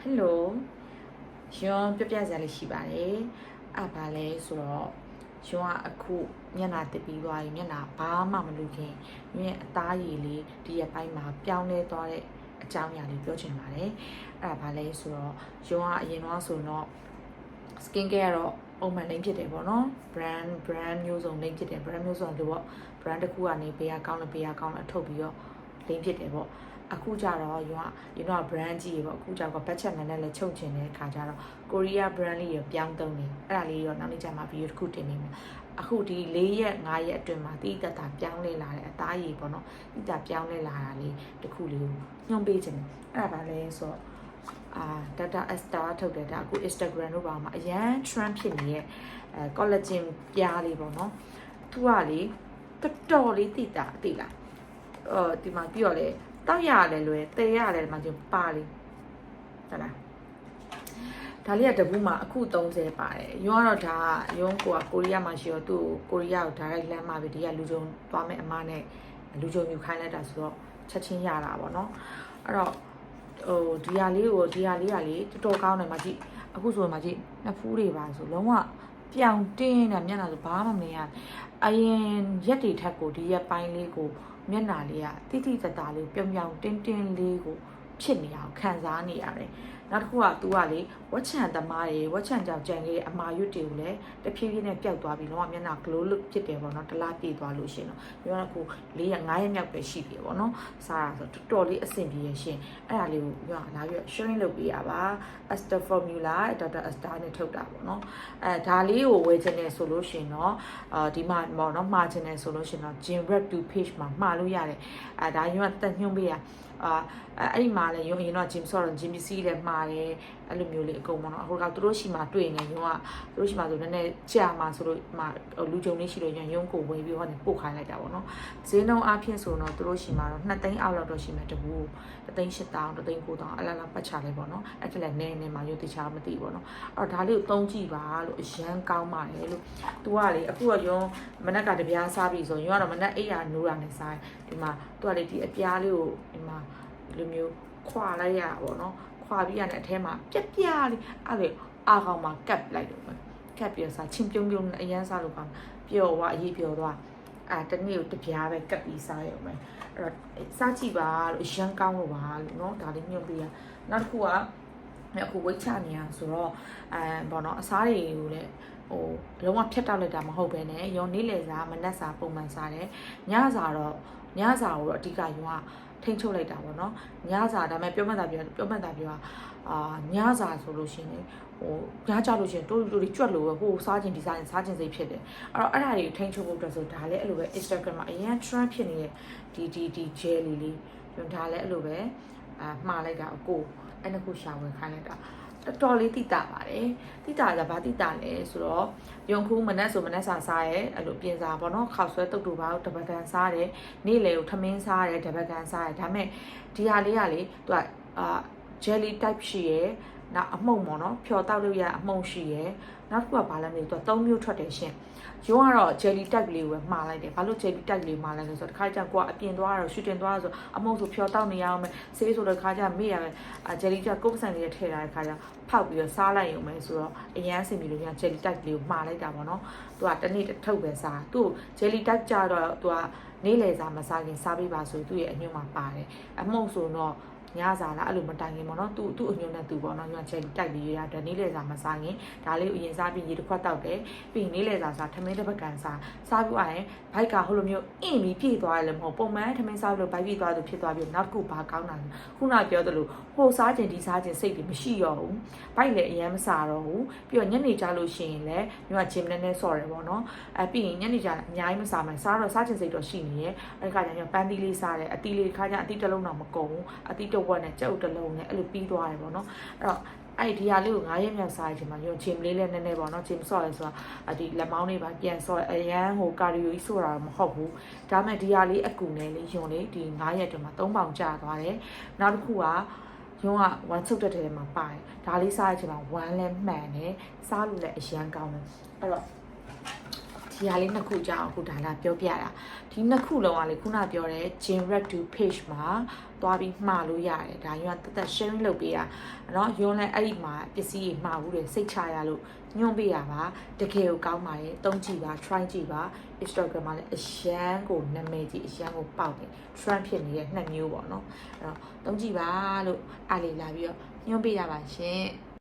Hello ရှင်ပြပြစရာလေးရှိပါတယ်။ဘာလဲဆိုတော့ရှင်ကအခုမျက်နှာတက်ပြီးသွားပြီမျက်နှာဘာမှမလုပ်ခင်မြင်အသားရည်လေးဒီရက်ပိုင်းမှာပြောင်းလဲသွားတဲ့အကြောင်းအရာလေးပြောချင်ပါတယ်။ဘာလဲဆိုတော့ရှင်ကအရင်တော့ဆိုတော့ skin care တော့ပုံမှန်လိမ့်ဖြစ်တယ်ပေါ့နော် brand မျိုးစုံလိမ့်ဖြစ်တယ် brand မျိုးစုံလို့ပေါ့ brand တစ်ခုကနေဘေးကကောင်းလို့ဘေးကကောင်းလို့ထုတ်ပြီးတော့လိမ့်ဖြစ်တယ်ပေါ့အခုကြတော့ယူက brand ကြီးရေပေါ့အခုကြတော့ budget နဲ့လည်းချုပ်ချင်တဲ့ခါကြတော့ Korea brand လေးရပြောင်းသုံးနေအဲ့ဒါလေးရောနောက်နေ့ကျမှဗီဒီယိုတစ်ခုတင်နေမယ်အခုဒီ4ရက်5ရက်အတွင်းမှာတိတက်တာပြောင်းလဲလာတဲ့အသားရည်ပေါ့နော်တိတက်ပြောင်းလဲလာတာလေးတစ်ခုလေးကိုညွှန်ပေးချင်တယ်အဲ့ဒါပါလဲဆိုတော့data star ထုတ်တယ်ဒါအခု Instagram တို့ပါမှာအရန် trend ဖြစ်နေတဲ့collagen ပြားလေးပေါ့နော်သူကလေတော်လေးတိတာသိလားဒီမှာပြီးတော့လေတောက်ရတယ်လွယ်တဲရတယ်ဒီမှာကျပါလေးဟုတ်လားဒါလေးကတပူးမှာအခု30ပါတယ်ရုံးကတော့ဒါရုံးကိုရီးယားမှာရှိတော့သူ့ကိုရီးယားကို direct လမ်းမှာပဲဒီကလူကြုံသွားမယ်အမနဲ့လူကြုံယူခိုင်းလိုက်တာဆိုတော့ချက်ချင်းရတာပေါ့နော်အဲ့တော့ဒီဟာလေးကလေတော်ကောင်းတယ်မှာကြည့်အခုဆိုရင်မှာကြည့်နှစ်ဖူးတွေပါဆိုလုံးဝပြောင်တင်းတယ်မျက်နှာဆိုဘာမှမမြင်ရအရင်ရက်တွေထက်ကိုဒီရက်ပိုင်းလေးကိုမျက်နှာလေးကတိတိတသားလေးပြောင်ပြောင်တင်းတင်းလေးကိုဖြစ်နေအောင်ခံစားနေရတယ်နောက်တစ်ခုက तू ကလေဝက်ချန်သမားတွေဝက်ချန်ကြောင့်ကြံခဲ့အမာရွတ်တွေကိုလည်းတဖြည်းဖြည်းနဲ့ပျောက်သွားပြီးတော့မျက်နှာ glow look ဖြစ်တယ်ပေါ့နော်တလားပြည့်သွားလို့ရှင်တော့ပြောရအခု4ရက်5ရက်မြောက်ပဲရှိပြီပေါ့နော်စားရဆိုတော်လေးအဆင်ပြေရရှင်အဲ့ဒါလေးကိုပြောလာပြီး sharing လုပ်ပေးရပါ Aster formula Dr. Aster နဲ့ထုတ်တာပေါ့နော်ဒါလေးကိုဝယ်ချင်တယ်ဆိုလို့ရှင်တော့ဒီမှာပေါ့နော်မှာချင်တယ်ဆိုလို့ရှင်တော့ Gym Rep 2 page မှာမှာလို့ရတယ်ဒါရုံးကတက်ညွှန်းပေးရအဲ့ဒီမှာလည်းရုံရင်တော့ gym ဆော့တော့ gym ပစ္စည်းလည်းမှာတယ်အဲ့လိုမျိုးလေးအကုန်ပေါ့နော်အခုကသူတို့ရှိမှတွေ့နေရုံကသူတို့ရှိမှဆိုနည်းနည်းကြာမှဆိုလို့မှလူကြုံလေးရှိလို့ရုံကိုဝယ်ပြီးဟောနေပို့ခိုင်းလိုက်တာပေါ့နော်ဈေးနှုန်းအပြင်ဆိုတော့သူတို့ရှိမှတော့2သိန်းအောက်လောက်တော့ရှိမှတပူ3သိန်း8,000 3သိန်း9,000အလားလားပတ်ချလိုက်ပေါ့နော်အဲ့ဒါလည်းနည်းနည်းမှရုံတခြားမသိပေါ့နော်အဲ့တော့ဒါလေးကိုသုံးကြည့်ပါလို့အရန်ကောင်းပါတယ်လို့သူကလေအခုကရုံမနက်ကတပြားစားပြီဆိုရုံကတော့မနက်အိယာနိုးတာနဲ့စားဒီမှာသူကလေဒီအပြားလေးကိုဒီမှာလိုမျိုးခွာလိုက်ရပါတော့ခွာပြီးရတဲ့အထဲမှာပြက်ပြလေးအဲ့လေအာကောင်မှာကပ်လိုက်တော့ကပ်ပြီးစားချင်းပြုံးပြုံးအရန်စားလို့ကောင်းပျော်သွားအရေးပျော်သွားတနေ့ကိုတပြားပဲကပ်ပြီးစားရုံပဲအဲ့တော့စားကြည့်ပါလို့ရန်ကောင်းလို့ပါလို့เนาะဒါလေးညွှန်ပေးရနောက်တစ်ခုကအခုဝိတ်ချနေရဆိုတော့ဘောနော်အစားတွေကိုလည်းလုံးဝဖြတ်တောက်လိုက်တာမဟုတ်ဘဲနဲ့ရုံနေ့လည်စားမနက်စာပုံမှန်စားတယ်ညစာကိုတော့အဓိကရုံကထိန်းချုပ်လိုက်တာပေါ့နော်ညစာဒါပေမဲ့ပြောမှတ်တာပြောညစာဆိုလို့ရှိရင်ညကြလို့ရှိရင်တိုးကြွက်လို့ပဲစားခြင်းဒီစားခြင်းစိတ်ဖြစ်တယ်အဲ့ဒါတွေထိန်းချုပ်ဖို့အတွက်ဆိုဒါလည်းအဲ့လိုပဲ Instagram မှာအရင် trend ဖြစ်နေတဲ့ဒီ jelly လေးဒါလည်းအဲ့လိုပဲမှားလိုက်တာအဲ့နှစ်ခုရှာဝင်ခိုင်းလိုက်တာတော်လေးတိတာပါတယ်တိတာကဘာတိတာလဲဆိုတော့ရုံခုမနက်ဆိုမနက်စာစားရဲအဲ့လိုပြင်စာပေါ့နော်ခောက်ဆွဲတုတ်တူပါတပတ်ကန်စားတယ်နေ့လေကိုထမင်းစားတယ်တပတ်ကန်စားတယ်ဒါပေမဲ့ဒီဟာလေးကလေသူကjelly type ရှိရဲနောက်အမှုန့်ပေါ့နော်ဖြော်တောက်လို့ရအမှုန့်ရှိရဲနောက်တစ်ခုကဘာလဲမသိဘူးသူက3မျိုးထွက်တယ်ရှင်ရုံးကတော့ jelly type လေးကိုပဲမှားလိုက်တယ်ဘာလို့ jelly type လေးမှားလိုက်လဲဆိုတော့တခါကျကိုကအပြင်သွားတော့ shooting သွားဆိုအမှုန့်ဆိုဖြော်တောက်နေရအောင်မယ်ဆေးဆိုတော့တခါကျမေ့ရမယ်jelly ကျကုတ်ဆန်လေးထည့်ထားတဲ့ခါကျဖောက်ပြီးတော့စားလိုက်ရုံပဲဆိုတော့အရန်စင်ပြီးလို့ည jelly type လေးကိုမှားလိုက်တာပေါ့နော်သူကတနေ့တစ်ထုပ်ပဲစားသူ့ jelly type ကျတော့သူကနေ့လည်စားမစားခင်စားပေးပါဆိုသူ့ရဲ့အညွန့်မှာပါတယ်အမှုန့်ဆိုတော့ညစာလားအဲ့လိုမတိုင်ခင်ပေါ့နော်သူ့အညွန့်နဲ့သူပေါ့နော်ညချဲတိုက်ပြီးရတဲ့နေ့လည်စာမစားရင်ဒါလေးကိုအရင်စားပြီးရေတစ်ခွက်တောက်တယ်ပြီးရင်နေ့လည်စာထမင်းတစ်ပတ်ကန်စားပြီးသွားရင်ဘိုက်ကဟိုလိုမျိုးအင်းပြီးပြည့်သွားတယ်လည်းမဟုတ်ပုံမှန်ထမင်းစားလို့ဘိုက်ပြည့်သွားသူဖြစ်သွားပြီးနောက်တစ်ခုဘာကောင်းတာလဲခုနပြောသလိုဟိုစားခြင်းဒီစားခြင်းစိတ်တွေမရှိတော့ဘူးဘိုက်လည်းအရင်မစားတော့ဘူးပြီးတော့ညနေကြလို့ရှိရင်လည်းညကဂျင်နဲ့ဆော့တယ်ပေါ့နော်ပြီးရင်ညနေကြအများကြီးမစားမှစားခြင်းစိတ်တော့ရှိနေရဲ့အဲ့ခါကျရင်ပန်းသီးလေးစားတယ်အသီးလေးခါကျအသီးတစ်လုံးတော့မကုန်ဘူးအသီးဝက်နဲ့ကြက်ဥတစ်လုံးနဲ့အဲ့လိုပြီးသွားတယ်ပေါ့နော်အဲ့တော့အဲ့ဒီဟာလေးကို9ရက်မြောက်စားရချိန်မှာရုံဂျင်လေးလည်းနည်းနည်းပေါ့နော်ဂျင်ဆော့ရဲဆိုတာဒီလက်မောင်းလေးပါပြန်ဆော့အရန်ကာဒီယိုကြီးဆိုတာမဟုတ်ဘူးဒါမဲ့ဒီဟာလေးအကူနဲ့လေးရုံလေးဒီ9ရက်တည်းမှာ3ပေါင်ကျသွားတယ်နောက်တစ်ခုကရုံက1ချုပ်တဲ့ထဲမှာပါတယ်ဒါလေးစားရချိန်မှာ1လည်းမှန်တယ်စားလို့လည်းအရန်ကောင်းတယ်အဲ့တော့ဒီ ဒီဟာလေးနှစ်ခုကြောင်းအခုဒါလာပြောပြတာဒီနှစ်ခုလုံးကလေခုနပြောတဲ့ Jane Red to page မှာသွားပြီးမှားလို့ရတယ်ဒါယူကတသက် sharing လုပ်ပေးတာเนาะယွန်းလဲအဲ့ဒီမှာပစ္စည်းတွေမှားဘူးတယ်စိတ်ချရလို့ညွှန်ပေးရပါတကယ်ကိုကောင်းပါတယ်သုံးကြည့်ပါ try ကြည့်ပါ Instagram မှာလည်းအရန်ကိုနာမည်ကြီးအရန်ကိုပေါက်တယ် trend ဖြစ်နေတဲ့နှစ်မျိုးပေါ့เนาะအဲ့တော့သုံးကြည့်ပါလို့အားလေးလာပြီးတော့ညွှန်ပေးရပါရှင်